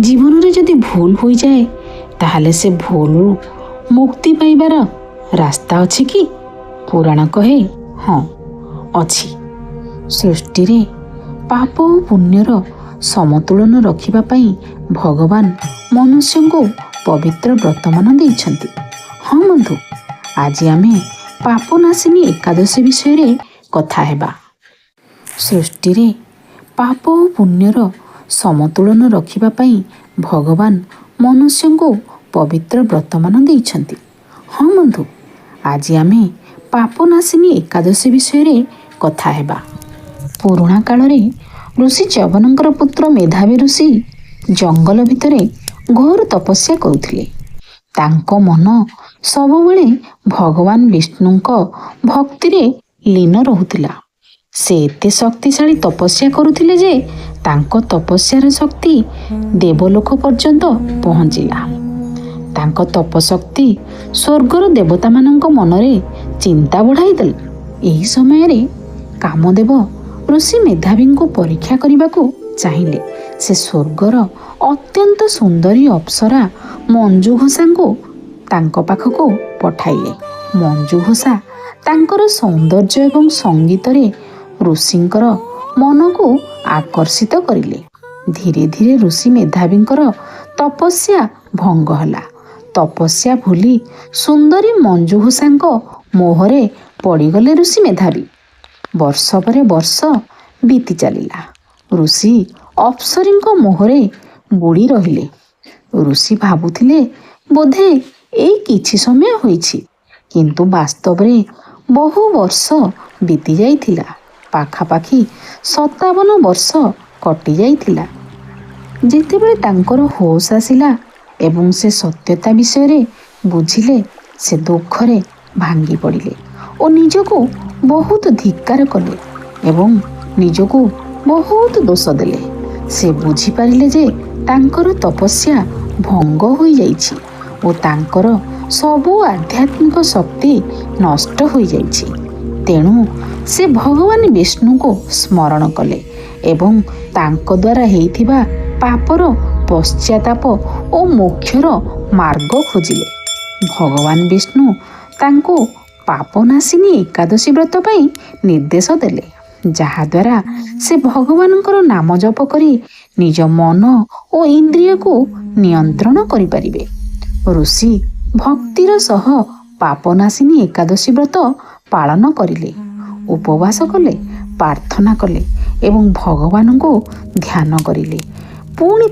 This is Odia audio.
ଜୀବନରେ ଯଦି ଭୁଲ ହୋଇଯାଏ ତାହେଲେ ସେ ଭୁଲରୁ ମୁକ୍ତି ପାଇବାର ରାସ୍ତା ଅଛି କି? ପୁରାଣ କହେ ହଁ ଅଛି। ସୃଷ୍ଟିରେ ପାପ ଓ ପୁଣ୍ୟର ସମତୁଳନ ରଖିବା ପାଇଁ ଭଗବାନ ମନୁଷ୍ୟଙ୍କୁ ପବିତ୍ର ବ୍ରତମାନ ଦେଇଛନ୍ତି। ହଁ ବନ୍ଧୁ, ଆଜି ଆମେ ପାପନାଶିନୀ ଏକାଦଶୀ ବିଷୟରେ କଥା ହେବା। ସୃଷ୍ଟିରେ ପାପ ଓ ପୁଣ୍ୟର ସମତୁଳନ ରଖିବା ପାଇଁ ଭଗବାନ ମନୁଷ୍ୟଙ୍କୁ ପବିତ୍ର ବ୍ରତମାନ ଦେଇଛନ୍ତି। ହଁ ବନ୍ଧୁ, ଆଜି ଆମେ ପାପନାଶିନୀ ଏକାଦଶୀ ବିଷୟରେ କଥା ହେବା। ପୁରୁଣା କାଳରେ ଋଷି ଚ୍ୟବନଙ୍କର ପୁତ୍ର ମେଧାବୀ ଋଷି ଜଙ୍ଗଲ ଭିତରେ ଘୋର ତପସ୍ୟା କରୁଥିଲେ। ତାଙ୍କ ମନ ସବୁବେଳେ ଭଗବାନ ବିଷ୍ଣୁଙ୍କ ଭକ୍ତିରେ ଲୀନ ରହୁଥିଲା। ସେ ଏତେ ଶକ୍ତିଶାଳୀ ତପସ୍ୟା କରୁଥିଲେ ଯେ ତାଙ୍କ ତପସ୍ୟାର ଶକ୍ତି ଦେବଲୋକ ପର୍ଯ୍ୟନ୍ତ ପହଞ୍ଚିଲା। ତାଙ୍କ ତପଶକ୍ତି ସ୍ୱର୍ଗର ଦେବତାମାନଙ୍କ ମନରେ ଚିନ୍ତା ବଢ଼ାଇଦେଲା। ଏହି ସମୟରେ କାମଦେବ ଋଷି ମେଧାବୀଙ୍କୁ ପରୀକ୍ଷା କରିବାକୁ ଚାହିଁଲେ। ସେ ସ୍ୱର୍ଗର ଅତ୍ୟନ୍ତ ସୁନ୍ଦରୀ ଅପ୍ସରା ମଞ୍ଜୁଘୋଷାଙ୍କୁ ତାଙ୍କ ପାଖକୁ ପଠାଇଲେ। ମଞ୍ଜୁଘୋଷା ତାଙ୍କର ସୌନ୍ଦର୍ଯ୍ୟ ଏବଂ ସଙ୍ଗୀତରେ ଋଷିଙ୍କର ମନକୁ ଆକର୍ଷିତ କରିଲେ। ଧୀରେ ଧୀରେ ଋଷି ମେଧାବୀଙ୍କର ତପସ୍ୟା ଭଙ୍ଗ ହେଲା। ତପସ୍ୟା ଭୁଲି ସୁନ୍ଦରୀ ମଞ୍ଜୁଘୋଷାଙ୍କ ମୋହରେ ପଡ଼ିଗଲେ ଋଷି ମେଧାବୀ। ବର୍ଷ ପରେ ବର୍ଷ ବିତି ଚାଲିଲା। ଋଷି ଅପ୍ସରୀଙ୍କ ମୋହରେ ବୁଡ଼ି ରହିଲେ। ଋଷି ଭାବୁଥିଲେ ବୋଧେ ଏଇ କିଛି ସମୟ ହୋଇଛି, କିନ୍ତୁ ବାସ୍ତବରେ ବହୁ ବର୍ଷ ବିତି ଯାଇଥିଲା। ପାଖାପାଖି 57 ବର୍ଷ କଟି ଯାଇଥିଲା। ଯେତେବେଳେ ତାଙ୍କର ହୋସ୍ ଆସିଲା ଏବଂ ସେ ସତ୍ୟତା ବିଷୟରେ ବୁଝିଲେ, ସେ ଦୁଃଖରେ ଭାଙ୍ଗି ପଡ଼ିଲେ ଓ ନିଜକୁ ବହୁତ ଧିକ୍କାର କଲେ ଏବଂ ନିଜକୁ ବହୁତ ଦୋଷ ଦେଲେ। ସେ ବୁଝିପାରିଲେ ଯେ ତାଙ୍କର ତପସ୍ୟା ଭଙ୍ଗ ହୋଇଯାଇଛି ଓ ତାଙ୍କର ସବୁ ଆଧ୍ୟାତ୍ମିକ ଶକ୍ତି ନଷ୍ଟ ହୋଇଯାଇଛି। ତେଣୁ ସେ ଭଗବାନ ବିଷ୍ଣୁଙ୍କୁ ସ୍ମରଣ କଲେ ଏବଂ ତାଙ୍କ ଦ୍ୱାରା ହେଇଥିବା ପାପର ପଶ୍ଚାତାପ ଓ ମୋକ୍ଷର ମାର୍ଗ ଖୋଜିଲେ। ଭଗବାନ ବିଷ୍ଣୁ ତାଙ୍କୁ ପାପନାଶିନୀ ଏକାଦଶୀ ବ୍ରତ ପାଇଁ ନିର୍ଦ୍ଦେଶ ଦେଲେ, ଯାହାଦ୍ୱାରା ସେ ଭଗବାନଙ୍କର ନାମ ଜପ କରି ନିଜ ମନ ଓ ଇନ୍ଦ୍ରିୟକୁ ନିୟନ୍ତ୍ରଣ କରିପାରିବେ। ଋଷି ଭକ୍ତିର ସହ ପାପନାଶିନୀ ଏକାଦଶୀ ବ୍ରତ ପାଳନ କରିଲେ, ଉପବାସ କଲେ, ପ୍ରାର୍ଥନା କଲେ ଏବଂ ଭଗବାନଙ୍କୁ ଧ୍ୟାନ କରିଲେ। ପୁଣି